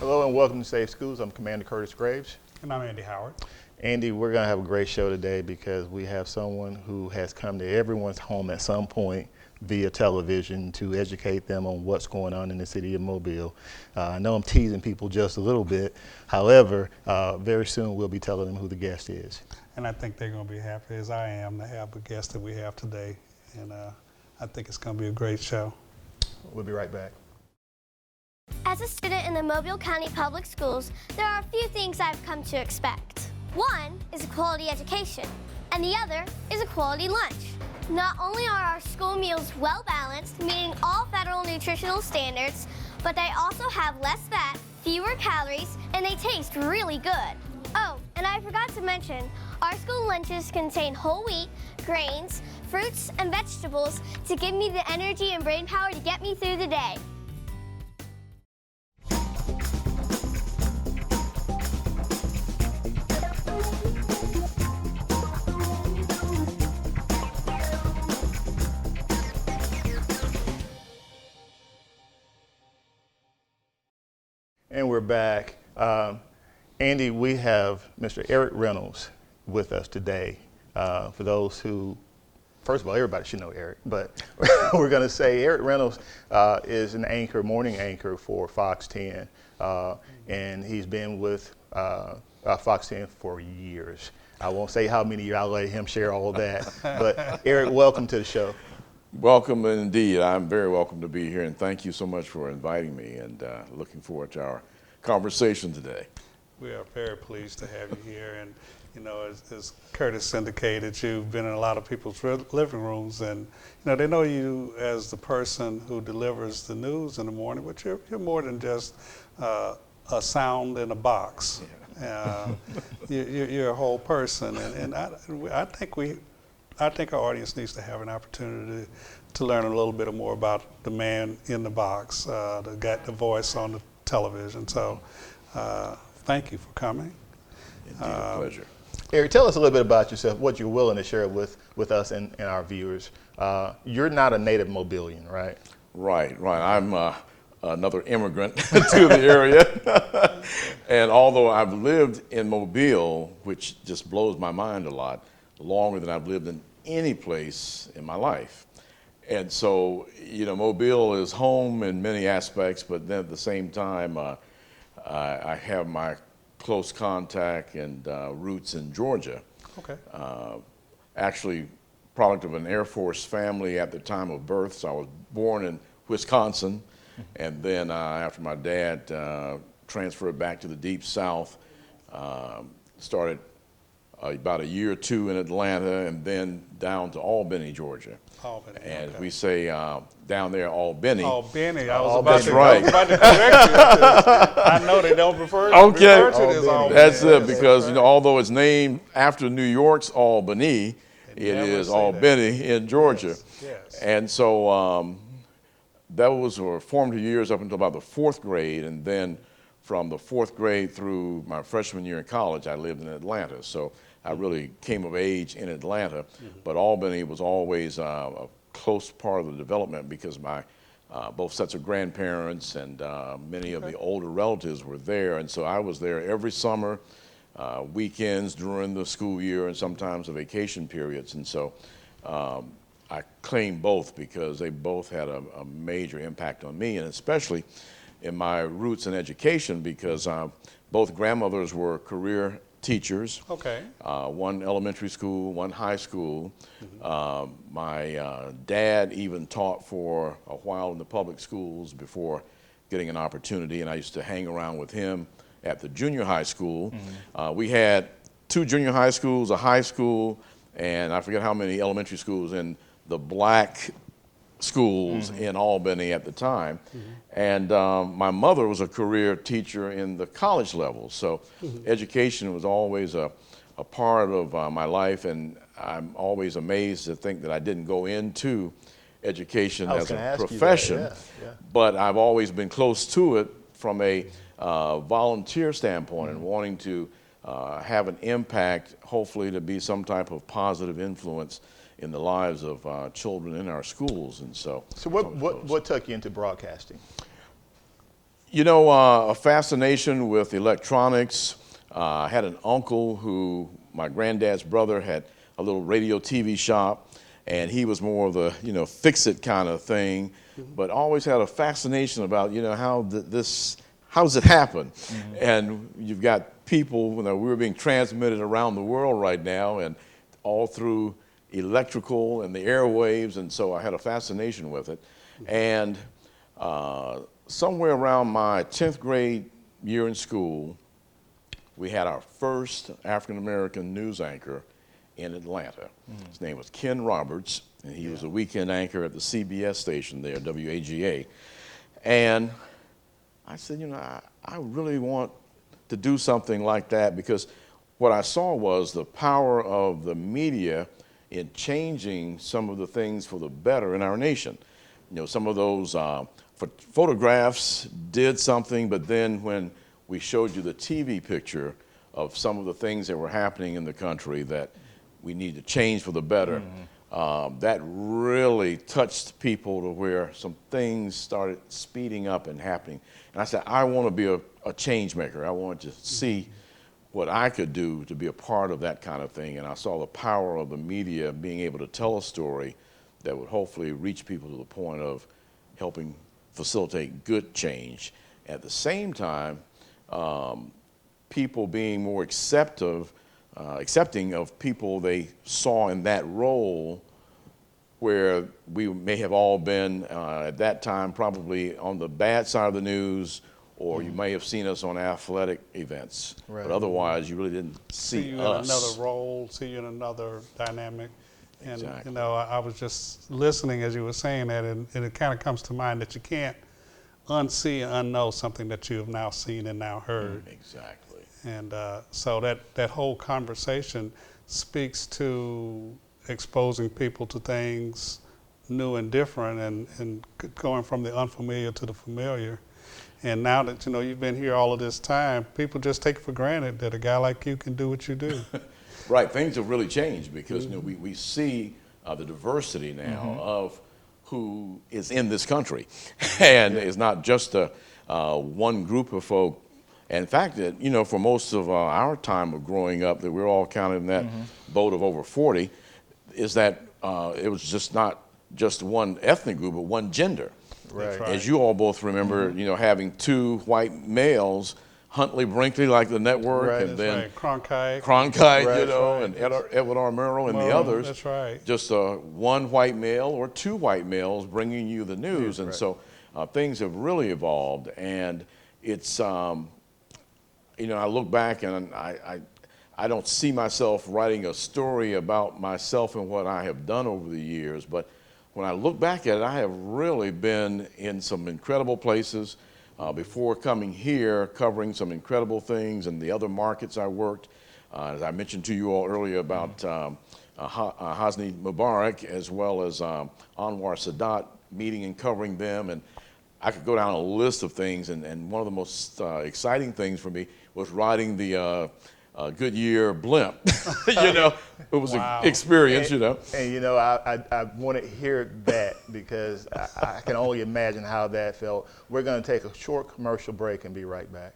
Hello and welcome to Safe Schools. I'm Commander Curtis Graves. And I'm Andy Howard. Andy, we're going to have a great show today because we have someone who has come to everyone's home at some point via television to educate them on what's going on in the city of Mobile. I know I'm teasing people just a little bit. However, very soon we'll be telling them who the guest is. And I think they're going to be happy as I am to have the guest that we have today. And I think it's going to be a great show. We'll be right back. As a student in the Mobile County Public Schools, there are a few things I've come to expect. One is a quality education, and the other is a quality lunch. Not only are our school meals well balanced, meeting all federal nutritional standards, but they also have less fat, fewer calories, and they taste really good. Oh, and I forgot to mention, our school lunches contain whole wheat, grains, fruits, and vegetables to give me the energy and brain power to get me through the day. And we're back. Andy, we have Mr. Eric Reynolds with us today. For those who, first of all, everybody should know Eric, but we're going to say Eric Reynolds is an anchor, morning anchor for Fox 10, and he's been with Fox 10 for years. I won't say how many years, I'll let him share all of that. But Eric, welcome to the show. Welcome indeed. I'm very welcome to be here, and thank you so much for inviting me, and looking forward to our conversation today. We are very pleased to have you here. And, you know, as Curtis indicated, you've been in a lot of people's living rooms, and, you know, they know you as the person who delivers the news in the morning, but you're more than just a sound in a box. Yeah. You're a whole person, and I think our audience needs to have an opportunity to learn a little bit more about the man in the box, the voice on the television. So thank you for coming. Indeed, a pleasure. Eric, tell us a little bit about yourself, what you're willing to share with us and our viewers. You're not a native Mobilian, right? Right. I'm another immigrant to the area. And although I've lived in Mobile, which just blows my mind a lot, longer than I've lived in any place in my life. And so, you know, Mobile is home in many aspects, but then at the same time, I have my close contact and roots in Georgia. Okay. Actually, product of an Air Force family at the time of birth. So I was born in Wisconsin, and then after my dad transferred back to the Deep South, started about a year or two in Atlanta, and then down to Albany, Georgia. Albany, and okay. we say down there, Albany. Albany. I was about to correct you. I know they don't refer to it as Albany. That's it, because you know, although it's named after New York's Albany, it is Albany in Georgia. Yes. And so that was for formative years up until about the 4th grade, and then from the 4th grade through my freshman year in college, I lived in Atlanta. So I really came of age in Atlanta, but Albany was always a close part of the development because my both sets of grandparents and many of the older relatives were there. And so I was there every summer, weekends during the school year, and sometimes the vacation periods. And so I claim both because they both had a major impact on me, and especially in my roots in education, because both grandmothers were career teachers. Okay. One elementary school, one high school. My dad even taught for a while in the public schools before getting an opportunity, and I used to hang around with him at the junior high school. We had 2 junior high schools, a high school, and I forget how many elementary schools in the black schools in Albany at the time. And my mother was a career teacher in the college level. So education was always a part of my life, and I'm always amazed to think that I didn't go into education as a profession, but I've always been close to it from a volunteer standpoint and wanting to have an impact, hopefully to be some type of positive influence in the lives of children in our schools. And so what took you into broadcasting? You know, a fascination with electronics. I had an uncle who, my granddad's brother, had a little radio TV shop, and he was more of the, you know, fix-it kind of thing, but always had a fascination about, you know, how does it happen? And you've got people, you know, we're being transmitted around the world right now, and all through electrical and the airwaves, and so I had a fascination with it. And somewhere around my 10th grade year in school, we had our first African-American news anchor in Atlanta. His name was Ken Roberts, and he was a weekend anchor at the CBS station there, WAGA. And I said, you know, I really want to do something like that, because what I saw was the power of the media in changing some of the things for the better in our nation. You know, some of those photographs did something, but then when we showed you the TV picture of some of the things that were happening in the country that we need to change for the better, that really touched people to where some things started speeding up and happening. And I said, I want to be a change maker. I wanted to see what I could do to be a part of that kind of thing. And I saw the power of the media being able to tell a story that would hopefully reach people to the point of helping facilitate good change. At the same time, people being more accepting of people they saw in that role, where we may have all been at that time probably on the bad side of the news, or you may have seen us on athletic events, but otherwise you really didn't see you us. in another role, see you in another dynamic. And Exactly. you know, I was just listening as you were saying that, and it kind of comes to mind that you can't unsee and unknow something that you have now seen and now heard. Exactly. And so that whole conversation speaks to exposing people to things new and different, and going from the unfamiliar to the familiar. And now that, you know, you've been here all of this time, people just take for granted that a guy like you can do what you do. Right, things have really changed because you know, we see the diversity now of who is in this country. And it's not just one group of folk. In fact, that, you know, for most of our time of growing up, that we're all counted in that boat of over 40, is that it was just not just one ethnic group, but one gender. Right. Right. As you all both remember, you know, having two white males, Huntley Brinkley, like the network, Right. and That's then right. Cronkite. Cronkite, Right, you know, right. and Edward R. Murrow and the Murrow, others. that's right. Just one white male or two white males bringing you the news. And right. so things have really evolved. And it's, you know, I look back and I don't see myself writing a story about myself and what I have done over the years. But when I look back at it, I have really been in some incredible places. Before coming here, covering some incredible things in the other markets I worked. As I mentioned to you all earlier about Hosni Mubarak, as well as Anwar Sadat, meeting and covering them. And I could go down a list of things, and one of the most exciting things for me was riding the Goodyear blimp. You know, it was Wow. an experience, you know. And you know, I want to hear that because I can only imagine how that felt. We're going to take a short commercial break and be right back.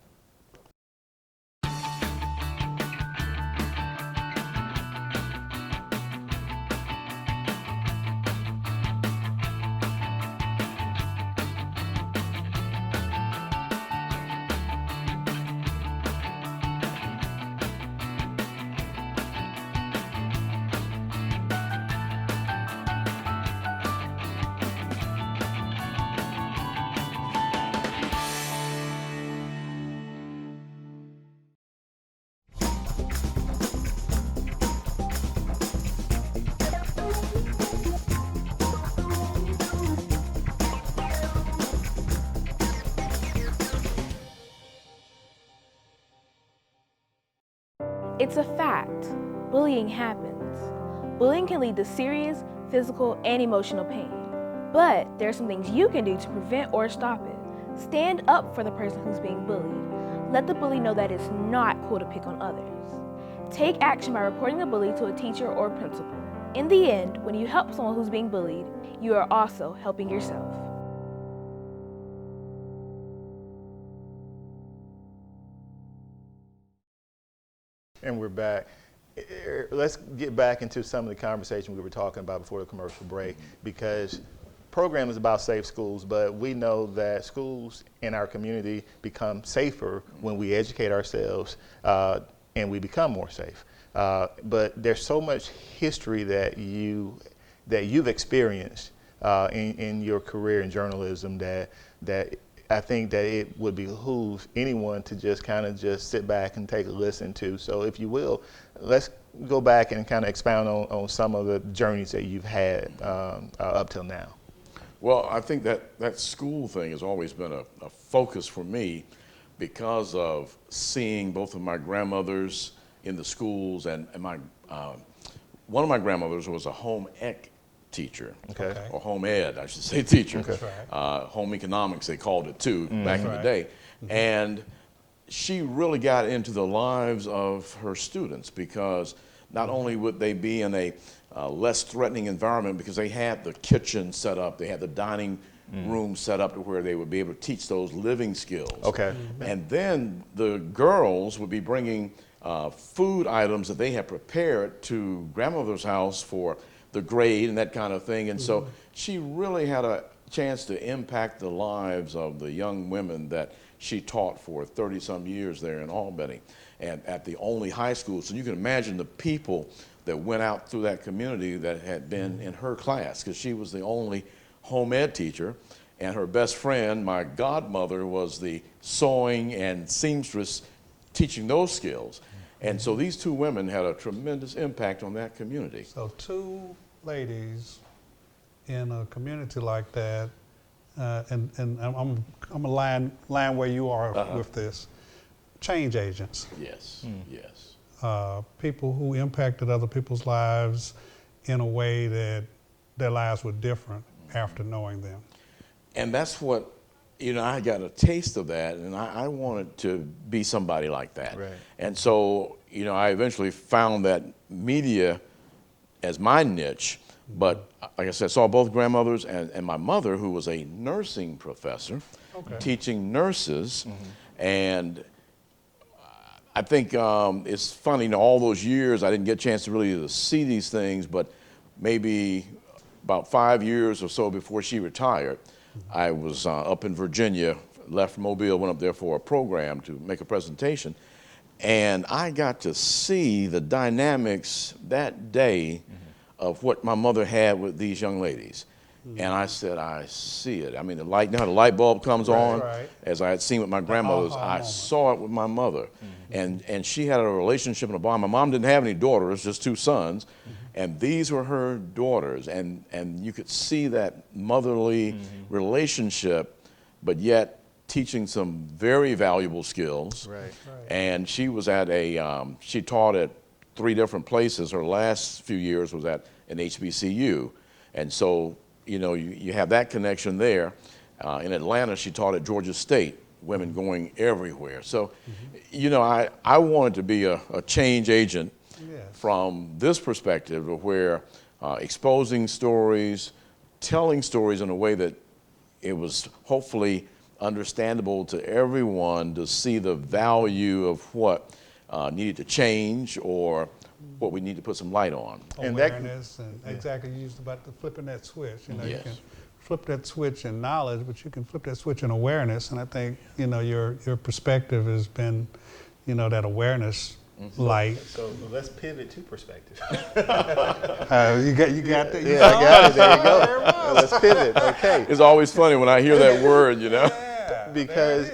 It's a fact. Bullying happens. Bullying can lead to serious physical and emotional pain. But there are some things you can do to prevent or stop it. Stand up for the person who's being bullied. Let the bully know that it's not cool to pick on others. Take action by reporting the bully to a teacher or principal. In the end, when you help someone who's being bullied, you are also helping yourself. And we're back. Let's get back into some of the conversation we were talking about before the commercial break, because program is about safe schools, but we know that schools in our community become safer when we educate ourselves and we become more safe. But there's so much history that you've experienced in your career in journalism that I think that it would behoove anyone to just kind of just sit back and take a listen to. So if you will, let's go back and kind of expound on some of the journeys that you've had up till now. Well, I think that school thing has always been a focus for me because of seeing both of my grandmothers in the schools, and my one of my grandmothers was a home ec teacher, Okay. or home ed, I should say, teacher. Okay. Right. Home economics, they called it too, back in the day. And she really got into the lives of her students, because not only would they be in a less threatening environment, because they had the kitchen set up, they had the dining room set up to where they would be able to teach those living skills. Okay. And then the girls would be bringing food items that they had prepared to grandmother's house for the grade and that kind of thing. And so she really had a chance to impact the lives of the young women that she taught for 30-some years there in Albany and at the only high school. So you can imagine the people that went out through that community that had been in her class, because she was the only home ed teacher, and her best friend, my godmother, was the sewing and seamstress teaching those skills. And so these two women had a tremendous impact on that community. So two ladies in a community like that, and I'm a line where you are with this, change agents. Yes, yes. People who impacted other people's lives in a way that their lives were different after knowing them. And that's what, I got a taste of that, and I wanted to be somebody like that. Right. And so, I eventually found that media as my niche, but like I said, saw both grandmothers and my mother, who was a nursing professor, teaching nurses. And I think it's funny, all those years I didn't get a chance to really see these things, but maybe about 5 years or so before she retired, I was up in Virginia, left Mobile, went up there for a program to make a presentation, and I got to see the dynamics that day of what my mother had with these young ladies. And I said, I see it. I mean, the light, how the light bulb comes on, as I had seen with my grandmothers, I saw it with my mother. And she had a relationship and a bond. My mom didn't have any daughters, just two sons. And these were her daughters. And you could see that motherly relationship, but yet teaching some very valuable skills. Right. And she was at she taught at 3 different places. Her last few years was at an HBCU. And so, you have that connection there. In Atlanta, she taught at Georgia State, women going everywhere. So, I wanted to be a change agent from this perspective, of where exposing stories, telling stories in a way that it was hopefully understandable to everyone to see the value of what needed to change or what we need to put some light on. And that- Awareness, and exactly, you used about the flipping that switch. You Yes. can flip that switch in knowledge, but you can flip that switch in awareness. And I think, your perspective has been, that awareness light. So let's pivot to perspective. You got that? Yeah, I got it. There you go. Let's pivot. Okay. It's always funny when I hear that word, Because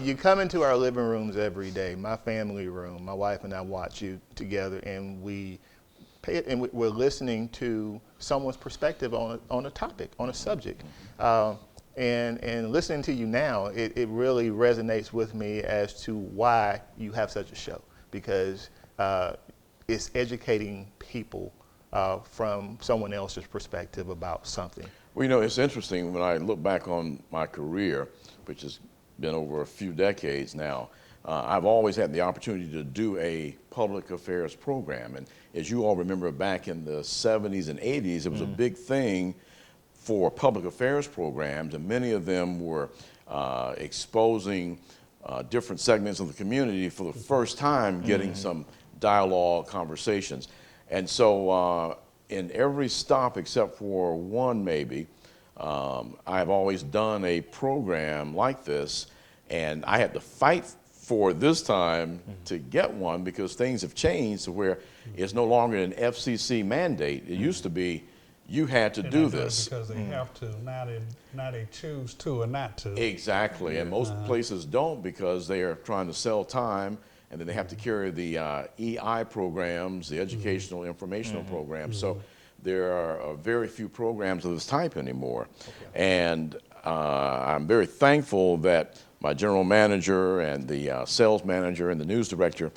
you come into our living rooms every day, my family room, my wife and I watch you together, and we're listening to someone's perspective on a topic, on a subject. And listening to you now, it really resonates with me as to why you have such a show, because it's educating people from someone else's perspective about something. Well, it's interesting when I look back on my career, which has been over a few decades now. I've always had the opportunity to do a public affairs program. And as you all remember, back in the 70s and 80s, it was a big thing for public affairs programs, and many of them were exposing different segments of the community for the first time getting some dialogue, conversations. And so in every stop except for one maybe, I've always done a program like this, and I had to fight for this time to get one because things have changed to where it's no longer an FCC mandate. It used to be you had to do this. Because they have to, now they choose to or not to. Exactly, and most places don't because they are trying to sell time, and then they have to carry the EI programs, the educational informational programs. So there are very few programs of this type anymore. And I'm very thankful that my general manager and the sales manager and the news director,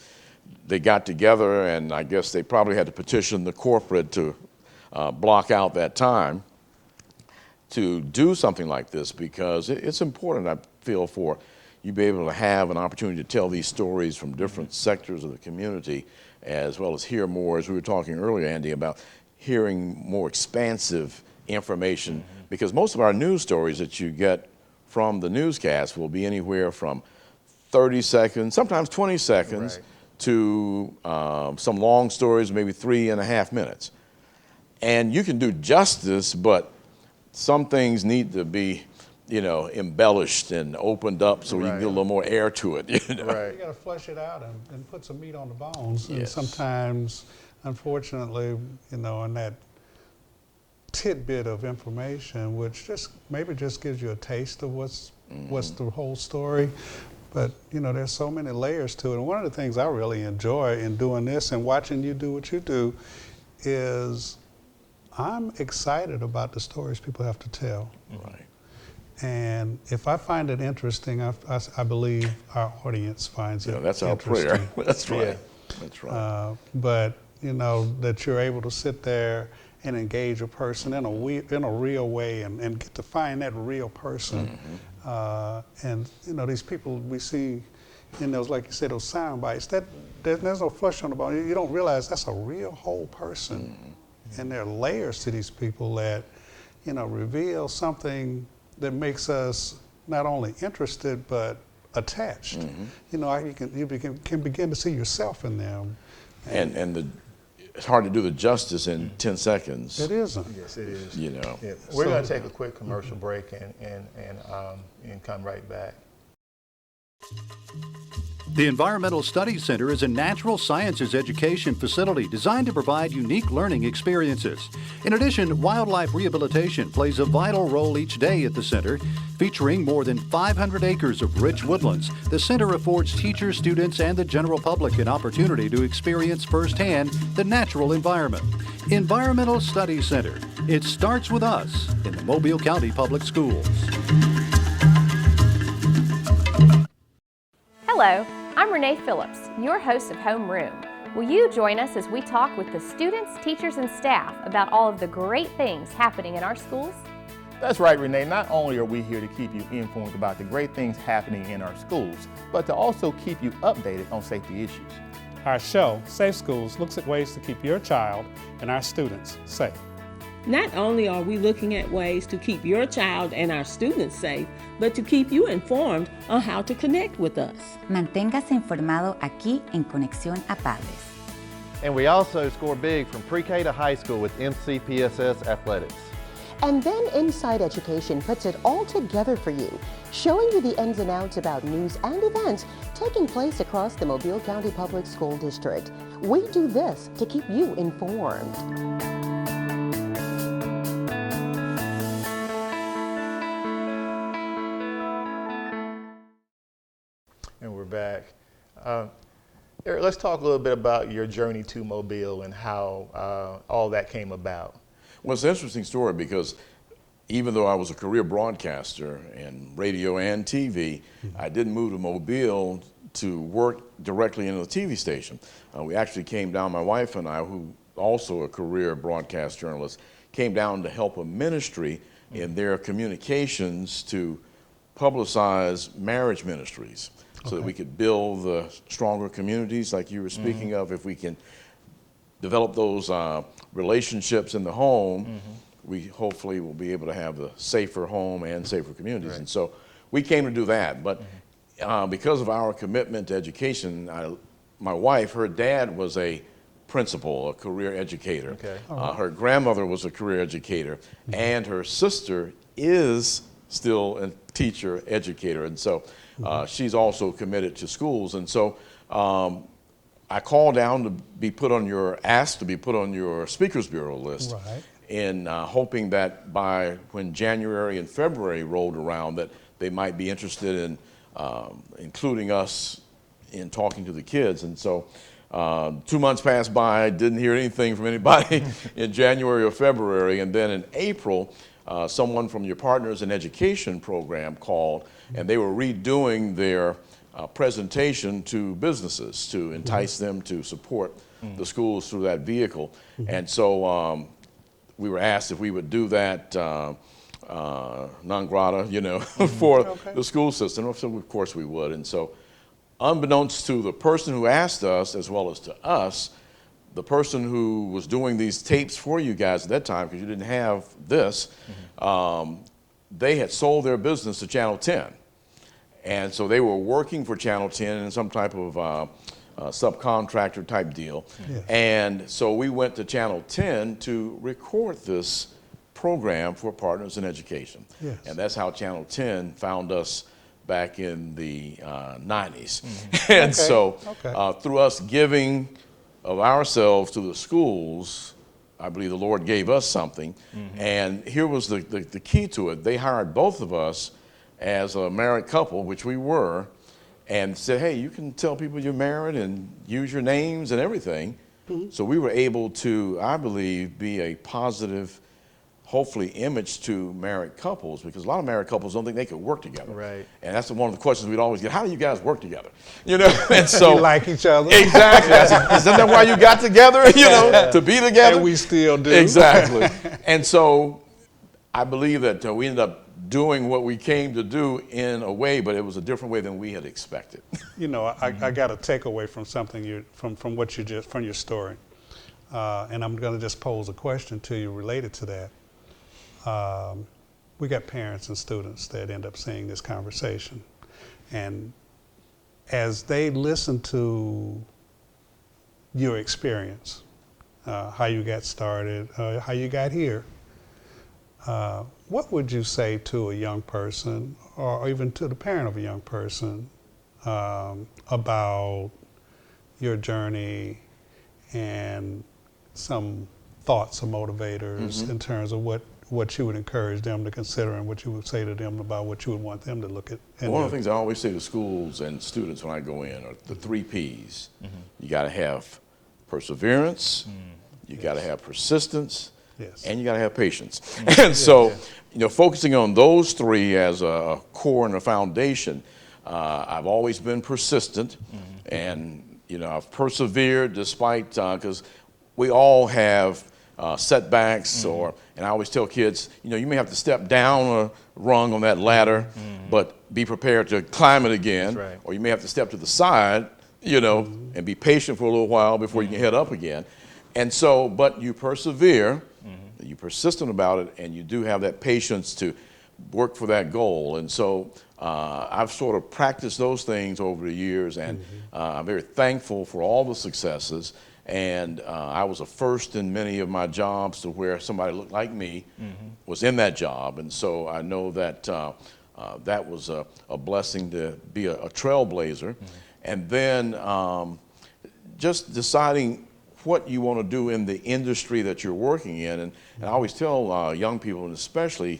they got together, and I guess they probably had to petition the corporate to block out that time to do something like this, because it's important, I feel, for you be able to have an opportunity to tell these stories from different sectors of the community, as well as hear more, as we were talking earlier, Andy, about hearing more expansive information, because most of our news stories that you get from the newscast will be anywhere from 30 seconds, sometimes 20 seconds, to some long stories, maybe 3.5 minutes. And you can do justice, but some things need to be, embellished and opened up so you can get a little more air to it. You got to flush it out and put some meat on the bones. And sometimes, unfortunately, in that tidbit of information, which maybe just gives you a taste of what's the whole story. But there's so many layers to it. And one of the things I really enjoy in doing this and watching you do what you do is I'm excited about the stories people have to tell. Right. And if I find it interesting, I believe our audience finds it that's our prayer. That's right. That's right. But that you're able to sit there and engage a person in a real way and get to find that real person. And these people we see in those, like you said, those sound bites, there's no flesh on the bone. You don't realize that's a real whole person. And there are layers to these people that, reveal something that makes us not only interested but attached. You can begin to see yourself in them. And it's hard to do the justice in 10 seconds. It isn't. Yes, it is. So- We're going to take a quick commercial break and come right back. The Environmental Studies Center is a natural sciences education facility designed to provide unique learning experiences. In addition, wildlife rehabilitation plays a vital role each day at the center. Featuring more than 500 acres of rich woodlands, the center affords teachers, students, and the general public an opportunity to experience firsthand the natural environment. Environmental Studies Center. It starts with us in the Mobile County Public Schools. Hello, I'm Renee Phillips, your host of Homeroom. Will you join us as we talk with the students, teachers, and staff about all of the great things happening in our schools? That's right, Renee. Not only are we here to keep you informed about the great things happening in our schools, but to also keep you updated on safety issues. Our show, Safe Schools, looks at ways to keep your child and our students safe. Not only are we looking at ways to keep your child and our students safe, but to keep you informed on how to connect with us. Manténgase informado aquí en Conexión a Padres. And we also score big from pre-K to high school with MCPSS Athletics. And then Inside Education puts it all together for you, showing you the ins and outs about news and events taking place across the Mobile County Public School District. We do this to keep you informed. And we're back. Eric, let's talk a little bit about your journey to Mobile and how all that came about. Well, it's an interesting story because even though I was a career broadcaster in radio and TV, I didn't move to Mobile to work directly in the TV station. We actually came down, my wife and I, who also a career broadcast journalist, came down to help a ministry in their communications to publicize marriage ministries so that we could build the stronger communities like you were speaking of. If we can develop those relationships in the home, we hopefully will be able to have a safer home and safer communities. And so we came to do that. But because of our commitment to education, my wife, her dad was a principal, a career educator. Okay. Her grandmother was a career educator, and her sister is still a teacher, educator, and so she's also committed to schools. And so I called down to be asked to be put on your Speakers Bureau list, Right. in hoping that by when January and February rolled around that they might be interested in including us in talking to the kids. And so 2 months passed by, didn't hear anything from anybody in January or February, and then in April, someone from your Partners in Education program called, and they were redoing their presentation to businesses to entice them to support the schools through that vehicle. And so we were asked if we would do that non grata, for the school system. So of course we would. And so unbeknownst to the person who asked us, as well as to us, the person who was doing these tapes for you guys at that time, because you didn't have this, they had sold their business to Channel 10. And so they were working for Channel 10 in some type of subcontractor type deal. Yes. And so we went to Channel 10 to record this program for Partners in Education. Yes. And that's how Channel 10 found us back in the 90s. And so through us giving of ourselves to the schools, I believe the Lord gave us something. And here was the key to it. They hired both of us as a married couple, which we were, and said, hey, you can tell people you're married and use your names and everything. So we were able to, I believe, be a positive, hopefully, image to married couples, because a lot of married couples don't think they could work together. Right. And that's one of the questions we'd always get: how do you guys work together? And so You like each other. exactly. I said, isn't that why you got together? To be together. And we still do. Exactly. And so I believe that we ended up doing what we came to do in a way, but it was a different way than we had expected. I got a takeaway from something from what you just from your story, and I'm going to just pose a question to you related to that. We got parents and students that end up seeing this conversation, and as they listen to your experience, how you got started, how you got here, what would you say to a young person, or even to the parent of a young person, about your journey and some thoughts or motivators in terms of what you would encourage them to consider and what you would say to them about what you would want them to look at? One of the things I always say to schools and students when I go in are the 3 Ps. You got to have perseverance, you got to have persistence, and you got to have patience. And so, focusing on those 3 as a core and a foundation, I've always been persistent, and I've persevered despite, because we all have setbacks, and I always tell kids, you may have to step down a rung on that ladder, but be prepared to climb it again, or you may have to step to the side, and be patient for a little while before you can head up again. And so, but you persevere, you're persistent about it, and you do have that patience to work for that goal. And so I've sort of practiced those things over the years, and I'm very thankful for all the successes. And I was a first in many of my jobs to where somebody looked like me was in that job. And so I know that that was a blessing to be a trailblazer. And then just deciding what you want to do in the industry that you're working in. And I always tell young people, and especially,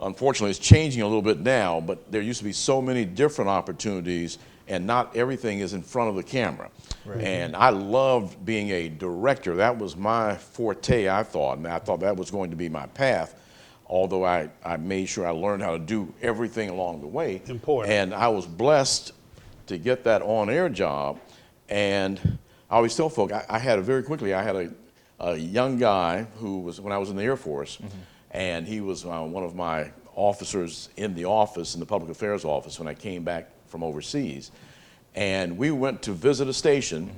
unfortunately, it's changing a little bit now, but there used to be so many different opportunities, and not everything is in front of the camera. And I loved being a director. That was my forte, I thought, and I thought that was going to be my path, although I made sure I learned how to do everything along the way. Important. And I was blessed to get that on-air job. And I always tell folk, I had a young guy who was, when I was in the Air Force, and he was one of my officers in the office, in the public affairs office, when I came back from overseas. And we went to visit a station,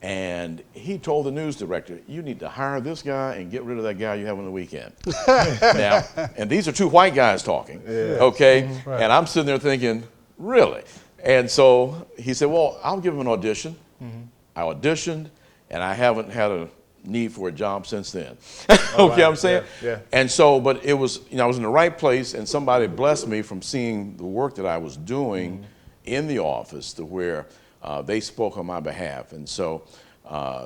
and he told the news director, you need to hire this guy and get rid of that guy you have on the weekend. Now, and these are 2 white guys talking, okay? And I'm sitting there thinking, Really? And so he said, well, I'll give him an audition. I auditioned, and I haven't had a need for a job since then. Oh, Okay, wow. I'm saying? Yeah. And so, but it was, I was in the right place, and somebody blessed me from seeing the work that I was doing in the office to where they spoke on my behalf. And so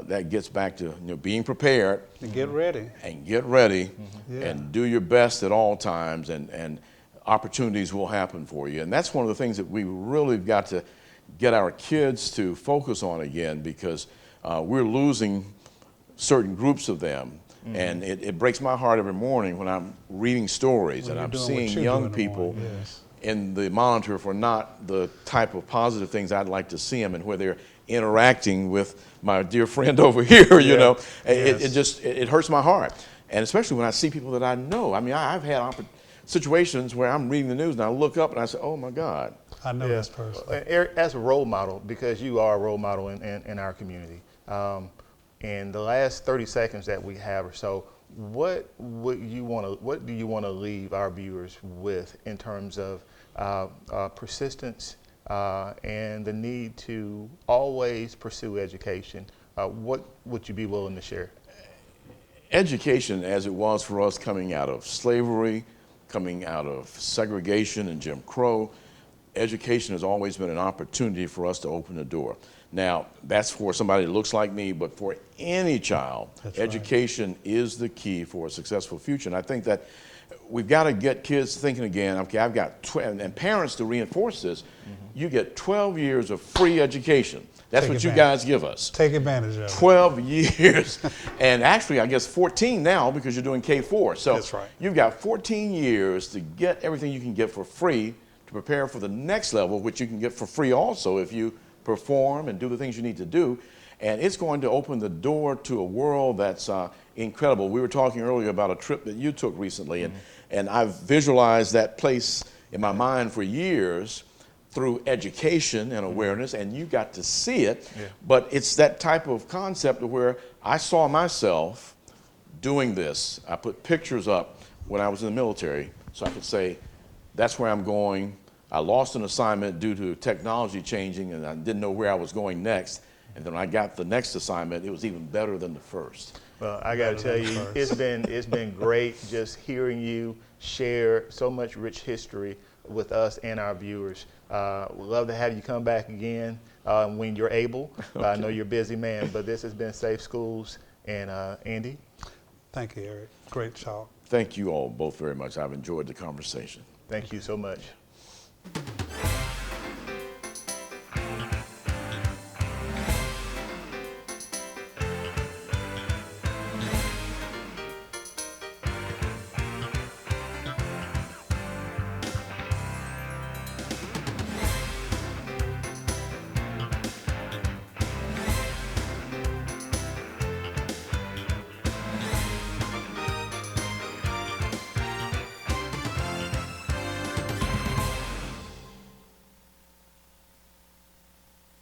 that gets back to being prepared. And get ready. And get ready, Yeah. and do your best at all times, and opportunities will happen for you. And that's one of the things that we really got to get our kids to focus on again, because we're losing certain groups of them. And it breaks my heart every morning when I'm reading stories and I'm seeing young people in the monitor for not the type of positive things I'd like to see them, and where they're interacting with my dear friend over here, you know. It hurts my heart. And especially when I see people that I know. I mean, I've had situations where I'm reading the news and I look up and I say, oh my God. I know this person. Eric, as a role model, because you are a role model in our community, in the last 30 seconds that we have or so, what do you want to leave our viewers with in terms of persistence and the need to always pursue education? What would you be willing to share? Education, as it was for us coming out of slavery, coming out of segregation and Jim Crow, education has always been an opportunity for us to open the door. Now, that's for somebody that looks like me, but for any child, education is the key for a successful future. And I think that we've got to get kids thinking again, okay, I've got 12, and parents to reinforce this, you get 12 years of free education. That's what you guys give us. Take advantage of it. 12 years. And actually, I guess 14 now, because you're doing K4. So that's right. You've got 14 years to get everything you can get for free to prepare for the next level, which you can get for free also if you perform and do the things you need to do. And it's going to open the door to a world that's incredible. We were talking earlier about a trip that you took recently, and I've visualized that place in my mind for years through education and awareness, and you got to see it. But it's that type of concept where I saw myself doing this. I put pictures up when I was in the military so I could say, that's where I'm going. I lost an assignment due to technology changing, and I didn't know where I was going next. And then when I got the next assignment, it was even better than the first. Well, I got to tell you, it's been great just hearing you share so much rich history with us and our viewers. We'd love to have you come back again when you're able. Okay. I know you're a busy man, but this has been Safe Schools. And Andy? Thank you, Eric. Great talk. Thank you all both very much. I've enjoyed the conversation. Thank you so much.